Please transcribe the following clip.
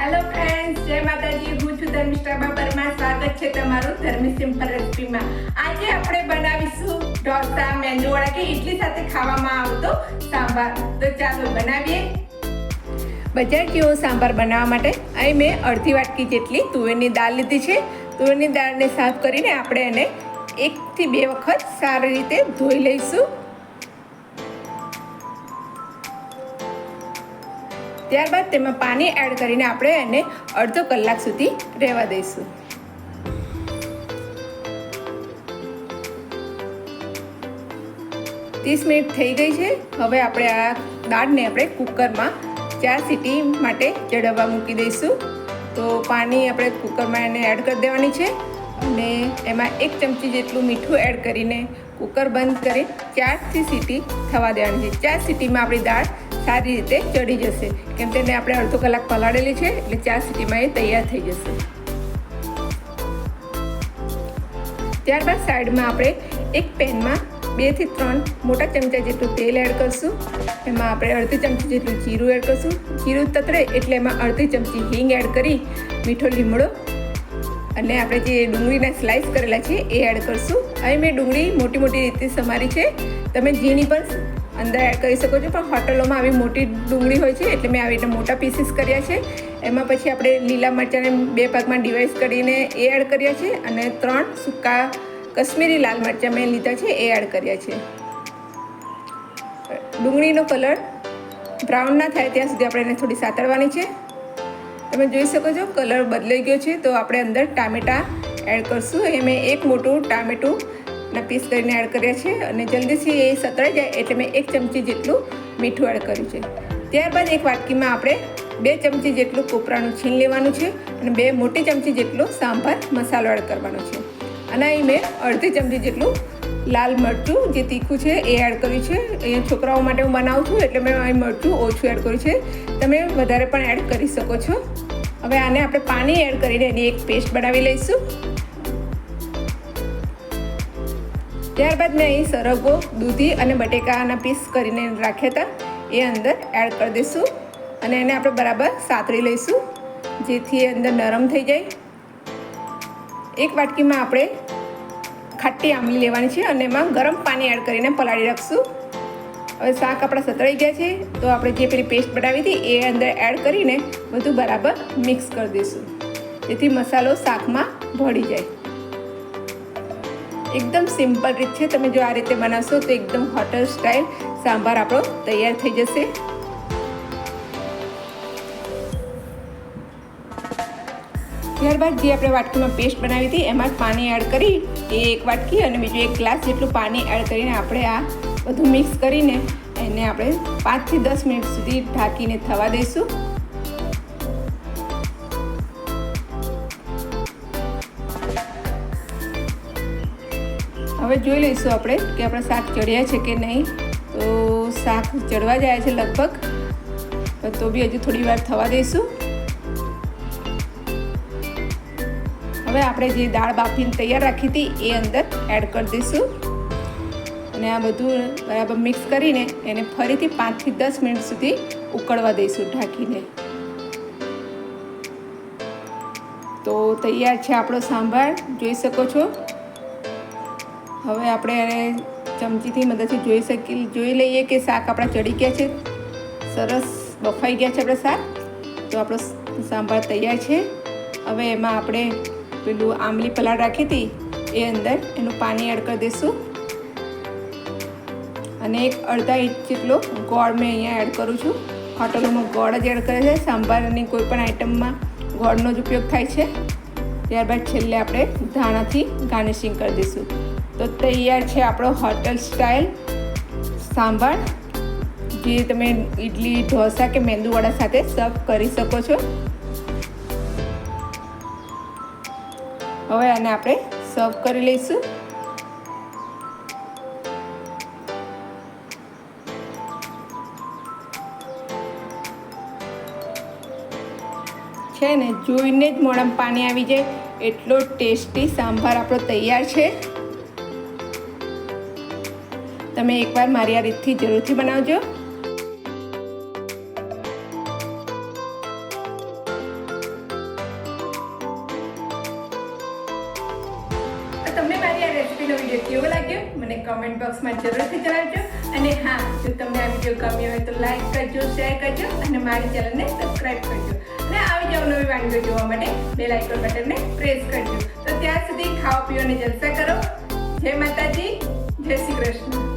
Hello friends, जय माताजी। હું છું ધર્મિષ્ઠા બાપરમાં। સ્વાગત છે તમારું ધર્મી સિમ્પલ રેસિપીમાં। આજે આપણે બનાવીશું ઢોસા, મેંદુવડા કે ઇડલી સાથે ખાવામાં આવતો સાંભાર। તો ચાલો બનાવીએ। બજાર જેવો સાંભાર બનાવવા માટે અહીં મેં અડધી વાટકી જેટલી તુવેરની દાળ લીધી છે। તુવેરની દાળને સાફ કરીને આપણે એને 1 થી 2 વખત સારી રીતે ધોઈ લઈશું। ત્યારબાદ તેમાં પાણી એડ કરીને આપણે એને અડધો કલાક સુધી રહેવા દઈશું। 30 મિનિટ થઈ ગઈ છે। હવે આપણે આ દાળને આપણે કુકરમાં 4 સીટી માટે ચડવવા મૂકી દઈશું। તો પાણી આપણે કુકરમાં એને એડ કરી દેવાની છે અને એમાં 1 ચમચી જેટલું મીઠું એડ કરીને કુકર બંધ કરી 4 સીટી થવા દેવાની છે। 4 સીટીમાં આપણી દાળ સારી રીતે ચડી જશે, કેમ તેને આપણે અડધો કલાક પલાળેલી છે એટલે 4 સીટીમાં એ તૈયાર થઈ જશે। ત્યારબાદ સાઈડમાં આપણે એક પેનમાં 2 થી 3 મોટા ચમચા જેટલું તેલ એડ કરશું। એમાં આપણે અડધી ચમચી જેટલું જીરું એડ કરશું। જીરું તતરે એટલે એમાં અડધી ચમચી હિંગ એડ કરી મીઠો લીમડો અને આપણે જે ડુંગળીના સ્લાઇસ કરેલા છે એ એડ કરશું। અહીં મેં ડુંગળી મોટી મોટી રીતે સમારી છે, તમે ઝીણી પણ અંદર એડ કરી શકો છો, પણ હોટલોમાં આવી મોટી ડુંગળી હોય છે એટલે મેં આવી રીતે મોટા પીસીસ કર્યા છે। એમાં પછી આપણે લીલા મરચાંને 2 ભાગમાં ડિવાઈડ કરીને એ એડ કર્યા છે અને 3 સૂકા કશ્મીરી લાલ મરચાં મેં લીધા છે એ એડ કર્યા છે। ડુંગળીનો કલર બ્રાઉન ના થાય ત્યાં સુધી આપણે એને થોડી સાતળવાની છે। તમે જોઈ શકો છો કલર બદલાઈ ગયો છે, તો આપણે અંદર ટામેટાં એડ કરશું। એ મેં 1 મોટું ટામેટું ના પીસ કરીને એડ કર્યા છે અને જલ્દીથી એ સતળાઈ જાય એટલે મેં 1 ચમચી જેટલું મીઠું એડ કર્યું છે। ત્યારબાદ એક વાટકીમાં આપણે 2 ચમચી જેટલું કોપરાનું છીણ લેવાનું છે અને 2 મોટી ચમચી જેટલો સાંભાર મસાલો એડ કરવાનો છે। અને અહીં મેં અડધી ચમચી જેટલું લાલ મરચું જે તીખું છે એ એડ કર્યું છે। અહીંયા છોકરાઓ માટે હું બનાવું છું એટલે મેં અહીં મરચું ઓછું એડ કર્યું છે, તમે વધારે પણ એડ કરી શકો છો। હવે આને આપણે પાણી એડ કરીને એની એક પેસ્ટ બનાવી લઈશું। ત્યારબાદ મેં અહીં સરગવો, દૂધી અને બટેકાના પીસ કરીને રાખ્યા હતા એ અંદર એડ કરી દઈશું અને એને આપણે બરાબર સાતળી લઈશું જેથી એ અંદર નરમ થઈ જાય। એક વાટકીમાં આપણે ખાટી આંબલી લેવાની છે અને એમાં ગરમ પાણી એડ કરીને પલાળી રાખશું। હવે શાક આપણા સતળાઈ ગયા છે તો આપણે જે પેલી પેસ્ટ બનાવી હતી એ અંદર એડ કરીને બધું બરાબર મિક્સ કરી દઈશું જેથી મસાલો શાકમાં ભળી જાય। એકદમ સિમ્પલ રીત છે, તમે જો આ રીતે બનાવશો તો એકદમ હોટલ સ્ટાઇલ સાંભાર આપણો તૈયાર થઈ જશે। ત્યારબાદ જે આપણે વાટકીમાં પેસ્ટ બનાવી હતી એમાં પાણી એડ કરી એ 1 વાટકી અને બીજું 1 ગ્લાસ જેટલું પાણી એડ કરીને આપણે આ બધું મિક્સ કરીને એને આપણે 5 થી 10 મિનિટ સુધી ઢાંકીને થવા દઈશું। હવે જોઈ લઈશું આપણે કે આપણા શાક ચડ્યા છે કે નહીં। તો શાક ચડવા જાય છે લગભગ, તો બી હજુ થોડી વાર થવા દઈશું। હવે આપણે જે દાળ બાફીને તૈયાર રાખી હતી એ અંદર એડ કરી દઈશું અને આ બધું બરાબર મિક્સ કરીને એને ફરીથી 5 થી 10 મિનિટ સુધી ઉકળવા દઈશું ઢાંકીને। તો તૈયાર છે આપણો સાંભાર, જોઈ શકો છો। હવે આપણે એને ચમચીથી મદદથી જોઈ લઈએ કે શાક આપણા ચડી ગયા છે, સરસ બફાઈ ગયા છે આપણા શાક। તો આપણો સાંભાર તૈયાર છે। હવે એમાં આપણે પેલું આંબલી પલાળ રાખી હતી એ અંદર એનું પાણી એડ કરી દઈશું અને 1/2 ઇંચ જેટલો ગોળ મેં અહીંયા એડ કરું છું। હોટલોમાં ગોળ જ એડ કરે છે, સાંભારની કોઈ પણ આઈટમમાં ગોળનો જ ઉપયોગ થાય છે। ત્યારબાદ છેલ્લે આપણે ધાણાથી ગાર્નિશિંગ કરી દઈશું। તો તૈયાર છે આપણો હોટલ સ્ટાઇલ સાંભાર, જે તમે ઇડલી, ઢોસા કે મેંદુવડા સાથે સર્વ કરી શકો છો। હવે આને આપણે સર્વ કરી લઈશું। છે ને જોઈને જ મોઢામાં પાણી આવી જાય એટલો ટેસ્ટી સાંભાર આપણો તૈયાર છે। તમે એકવાર મારી આ રીતથી જરૂરથી બનાવજો। તો તમને મારી આ રેસીપીનો વિડીયો કેવો લાગ્યો મને કમેન્ટ બોક્સમાં જરૂરથી જણાવજો. અને હા, જો તમને આ વિડીયો ગમ્યો હોય તો લાઈક કરજો, શેર કરજો અને મારી ચેનલને સબસ્ક્રાઈબ કરજો. અને આવી જ નવી વાનગીઓ જોવા માટે બેલ આઇકોન બટનને પ્રેસ કરજો. તો ત્યાં સુધી ખાઓ પીઓ અને જલસા કરો. જય માતાજી, જય શ્રી કૃષ્ણ.